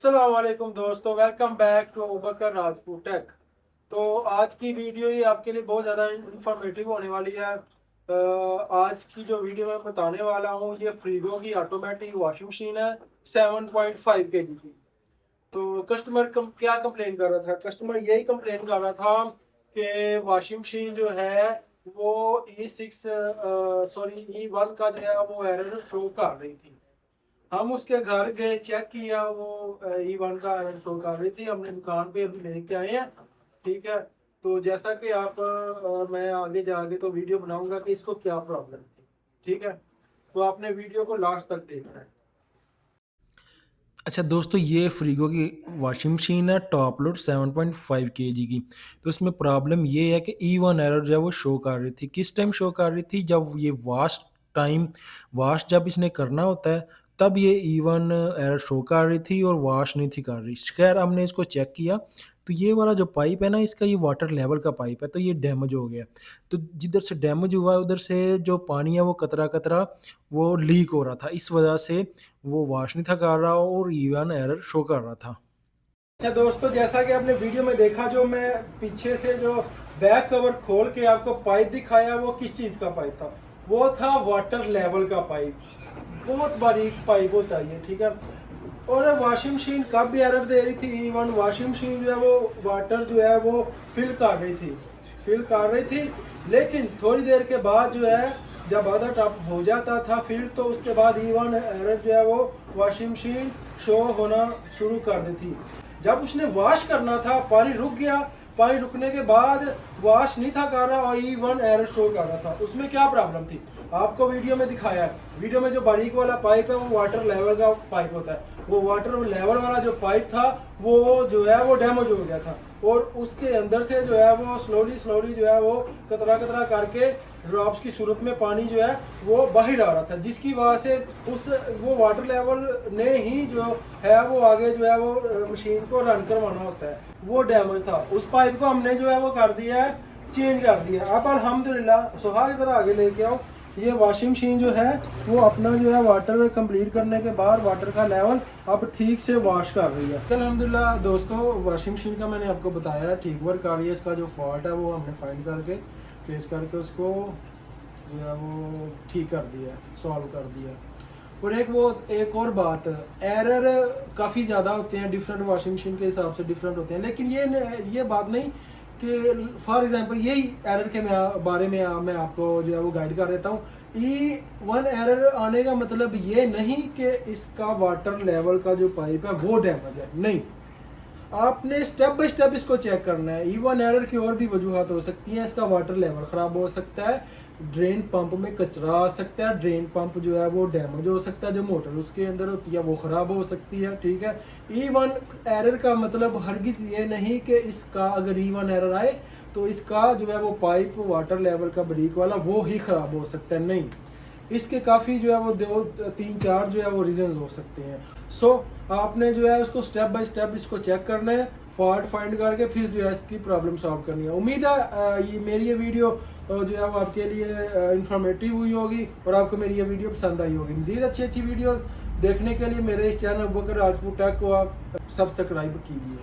अस्सलाम वालेकुम दोस्तों, welcome back to Abubakar Rajput tech. तो आज की वीडियो ये आपके लिए बहुत ज़्यादा इंफॉर्मेटिव होने वाली है। आज की जो वीडियो मैं बताने वाला हूँ ये फ्रीगो की ऑटोमेटिक वॉशिंग मशीन है 7.5 kg की। तो कस्टमर क्या कंप्लेन कर रहा था? कस्टमर यही कंप्लेन कर रहा था कि वॉशिंग मशीन जो है वो E1 का जो है वो एरर शो कर रही थी। हम उसके घर गए, चेक किया, वो E1 का एरर शो कर रही थी। हमने दुकान पे अभी लेके आए हैं, ठीक है। तो जैसा कि आप मैं आगे जाके तो वीडियो बनाऊंगा कि इसको क्या प्रॉब्लम थी, ठीक है। तो आपने वीडियो को लास्ट तक देखना है। अच्छा दोस्तों, ये फ्रीगो की वॉशिंग मशीन है टॉप लोड 7.5 kg की। तो इसमें प्रॉब्लम ये है कि E1 एरर जो है वो शो कर रही थी। किस टाइम शो कर रही थी? जब ये वॉश जब इसने करना होता है तब ये E1 एरर शो कर रही थी और वॉश नहीं थी कर रही। खैर हमने इसको चेक किया तो ये वाला जो पाइप है ना, इसका ये वाटर लेवल का पाइप है, तो ये डैमेज हो गया। तो जिधर से डैमेज हुआ उधर से जो पानी है वो कतरा कतरा वो लीक हो रहा था। इस वजह से वो वॉश नहीं था कर रहा और E1 एरर शो कर रहा था। अच्छा दोस्तों, जैसा कि आपने वीडियो में देखा, जो मैं पीछे से जो बैक कवर खोल के आपको पाइप दिखाया वो किस चीज़ का पाइप था? वो था वाटर लेवल का पाइप। बहुत बारीक पाइप होता है ये, ठीक है। और वॉशिंग मशीन कब भी एरर दे रही थी? इवन वॉशिंग मशीन जो है वो वाटर जो है वो फिल कर रही थी। लेकिन थोड़ी देर के बाद जो है, जब आधा टप हो जाता था फिल, तो उसके बाद इवन एरर जो है वो वॉशिंग मशीन शो होना शुरू कर देती। जब उसने वॉश करना था, पानी रुक गया, पानी रुकने के बाद वॉश नहीं था कर रहा और E1 एरर शो कर रहा था। उसमें क्या प्रॉब्लम थी आपको वीडियो में दिखाया है। वीडियो में जो बारीक वाला पाइप है वो वाटर लेवल का पाइप होता है। वो वाटर लेवल वाला जो पाइप था वो जो है वो डैमेज हो गया था और उसके अंदर से जो है वो स्लोली जो है वो कतरा कतरा करके ड्रॉप्स की सूरत में पानी जो है वो बाहर आ रहा था, जिसकी वजह से वो वाटर लेवल ने ही जो है वो आगे जो है वो मशीन को रन करवाना होता है, वो डैमेज था। उस पाइप को हमने जो है वो कर दिया है, चेंज कर दिया। अब अल्हम्दुलिल्लाह सुहाग की तरह आगे लेके आओ। ये वॉशिंग मशीन जो है वो अपना जो है वाटर कंप्लीट करने के बाद वाटर का लेवल अब ठीक से वॉश कर रही है। अल्हम्दुलिल्लाह दोस्तों, वॉशिंग मशीन का मैंने आपको बताया है, ठीक वर्क कर रही है। इसका जो फॉल्ट है वो हमने फाइंड करके ट्रेस करके उसको जो है वो ठीक कर दिया, सॉल्व कर दिया। और एक और बात, एरर काफ़ी ज़्यादा होते हैं, डिफरेंट वॉशिंग मशीन के हिसाब से डिफरेंट होते हैं। लेकिन ये बात नहीं कि फॉर एग्जांपल यही एरर के बारे में मैं आपको जो है वो गाइड कर देता हूँ। E1 एरर आने का मतलब ये नहीं कि इसका वाटर लेवल का जो पाइप है वो डैमेज है, नहीं। आपने स्टेप बाय स्टेप इसको चेक करना है। E1 एरर की और भी वजूहत हो सकती हैं। इसका वाटर लेवल ख़राब हो सकता है, ड्रेन पंप में कचरा आ सकता है, ड्रेन पंप जो है वो डैमेज हो सकता है, जो मोटर उसके अंदर होती है वो ख़राब हो सकती है, ठीक है। E1 एरर का मतलब हरगिज़ ये नहीं कि इसका अगर E1 एरर आए तो इसका जो है वो पाइप वाटर लेवल का बारीक वाला वो ही ख़राब हो सकता है, नहीं। इसके काफ़ी जो है वो 2 3 4 जो है वो रीजंस हो सकते हैं। आपने जो है उसको स्टेप बाय स्टेप इसको चेक करना है, फॉल्ट फाइंड करके फिर जो है इसकी प्रॉब्लम सॉल्व करनी है। उम्मीद है ये वीडियो जो है वो आपके लिए इंफॉर्मेटिव हुई होगी और आपको मेरी ये वीडियो पसंद आई होगी। मज़ीद अच्छी वीडियो देखने के लिए मेरे इस चैनल अबूबकर राजपूत टेक को आप सब्सक्राइब कीजिए।